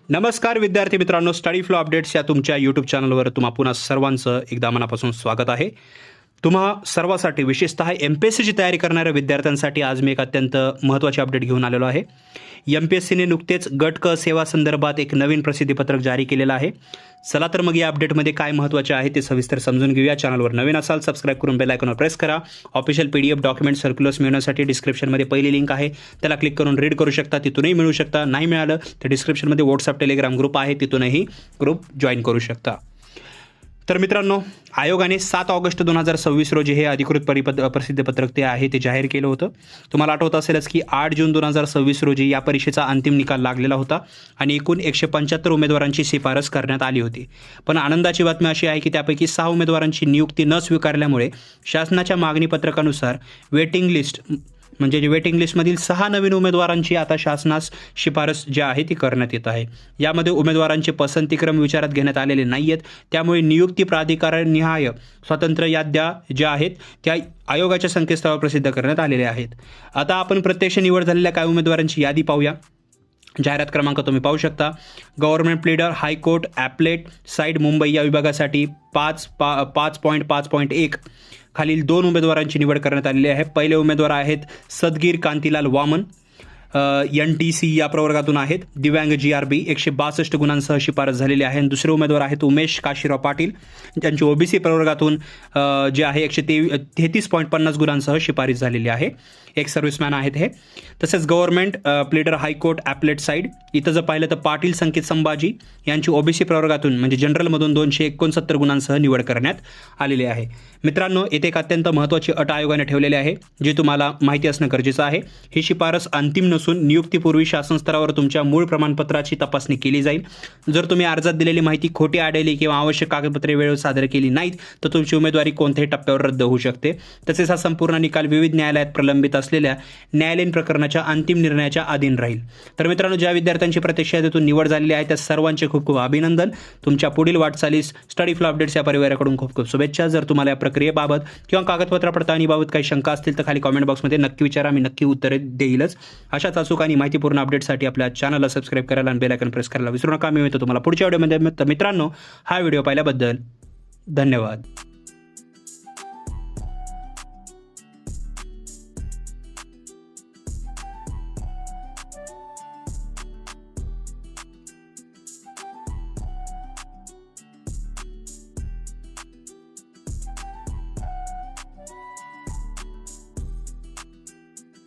नमस्कार विद्यार्थी मित्रांनो, स्टडी फ्लो अपडेट्स या तुमच्या यूट्यूब चॅनलवर तुम्हा पुन्हा सर्वांचं एकदा मनापासून स्वागत आहे. तुम्हा सर्वांसाठी विशेषतः MPSCची तयारी करणाऱ्या विद्यार्थ्यांसाठी आज मी एक अत्यंत महत्त्वाची अपडेट घेऊन आलेलो आहे. MPSCने नुकतेच गट क सेवा संदर्भात एक नवीन प्रसिद्धीपत्रक जारी केलेलं आहे. चला तर मग या अपडेटमध्ये काय महत्त्वाचे आहे ते सविस्तर समजून घेऊया. चॅनलवर नवीन असाल सबस्क्राईब करून बेल आयकॉनवर प्रेस करा. ऑफिशियल PDF डॉक्युमेंट सर्क्युलर्स मिळवण्यासाठी डिस्क्रिप्शनमध्ये पहिली लिंक आहे, त्याला क्लिक करून रीड करू शकता. तिथूनही मिळू शकता. नाही मिळालं तर डिस्क्रिप्शनमध्ये WhatsApp टेलिग्राम ग्रुप आहे, तिथूनही ग्रुप जॉईन करू शकता. तर मित्रांनो, आयोगाने 7 ऑगस्ट 2026 रोजी हे अधिकृत प्रसिद्धीपत्रक ते आहे ते जाहीर केलं होतं. तुम्हाला आठवत असेलच की 8 जून 2026 रोजी या परीक्षेचा अंतिम निकाल लागलेला होता आणि एकूण 175 उमेदवारांची शिफारस करण्यात आली होती. पण आनंदाची बातमी अशी आहे की त्यापैकी 6 उमेदवारांची नियुक्ती न स्वीकारल्यामुळे शासनाच्या मागणीपत्रकानुसार वेटिंग लिस्टमधील 6 नवीन उमेदवारांची आता शासनास शिफारस जी आहे ती करण्यात येत आहे. यामध्ये उमेदवारांचे पसंतीक्रम विचारात घेण्यात आलेले नाही आहेत. त्यामुळे नियुक्ती प्राधिकरणनिहाय स्वतंत्र याद्या ज्या आहेत त्या आयोगाच्या संकेतस्थळावर प्रसिद्ध करण्यात आलेल्या आहेत. आता आपण प्रत्यक्ष निवड झालेल्या काही उमेदवारांची यादी पाहूया. जाहिरात क्रमांक तुम्ही पाहू शकता. Government pleader high court appellate side Mumbai या विभागासाठी 5.5.1 खालील 2 उमेदवारांची निवड करण्यात आलेली आहे. पहिले उमेदवार आहेत सदगीर कांतीलाल वामन, NTC या प्रवर्गातून आहेत. दिव्यांग GRB 162 गुणांसह शिफारस झालेली आहे. आणि दुसरे उमेदवार आहेत उमेश काशीराव पाटील, ज्यांची OBC प्रवर्गातून जे आहे 133.50 गुणांसह शिफारस झालेली आहे. एक सर्व्हिसमॅन आहेत हे. तसेच government pleader high court appellate side इथं जर पाहिलं तर पाटील संकेत संभाजी यांची OBC प्रवर्गातून म्हणजे जनरलमधून 269 गुणांसह निवड करण्यात आलेली आहे. मित्रांनो, येथे एक अत्यंत महत्त्वाची अट आयोगाने ठेवलेली आहे जी तुम्हाला माहिती असणं गरजेचं आहे. ही शिफारस अंतिम नसून नियुक्तीपूर्वी शासन स्तरावर तुमच्या मूळ प्रमाणपत्राची तपासणी केली जाईल. जर तुम्ही अर्जात दिलेली माहिती खोटी आढळली किंवा आवश्यक कागदपत्रे वेळेवर सादर केली नाहीत तर तुमची उमेदवारी कोणत्याही टप्प्यावर रद्द होऊ शकते. तसेच हा संपूर्ण निकाल विविध न्यायालयात प्रलंबित असलेल्या न्यायालयीन प्रकरणाच्या अंतिम निर्णयाच्या अधीन राहील. तर मित्रांनो, ज्या विद्यार्थ्यांची प्रत्यक्ष यादीतून निवड झालेली आहे त्या सर्वांचे खूप खूप अभिनंदन. तुमच्या पुढील वाटचालीस स्टडी फ्लो अपडेट्स या परिवाराकडून खूप खूप शुभेच्छा. जर तुम्हाला या प्रक्रियेबाबत किंवा कागदपत्र पडताळणीबाबत काही शंका असतील तर खाली कॉमेंट बॉक्समध्ये नक्की विचारा, मी नक्की उत्तरे देईलच. अशाच अचूक आणि माहितीपूर्ण अपडेटसाठी आपल्या चॅनलला सबस्क्राईब करायला आणि बेल आयकॉन प्रेस करायला विसरू नका. मी मिळतो तुम्हाला पुढच्या व्हिडिओमध्ये. मित्रांनो, हा व्हिडिओ पाहिल्याबद्दल धन्यवाद.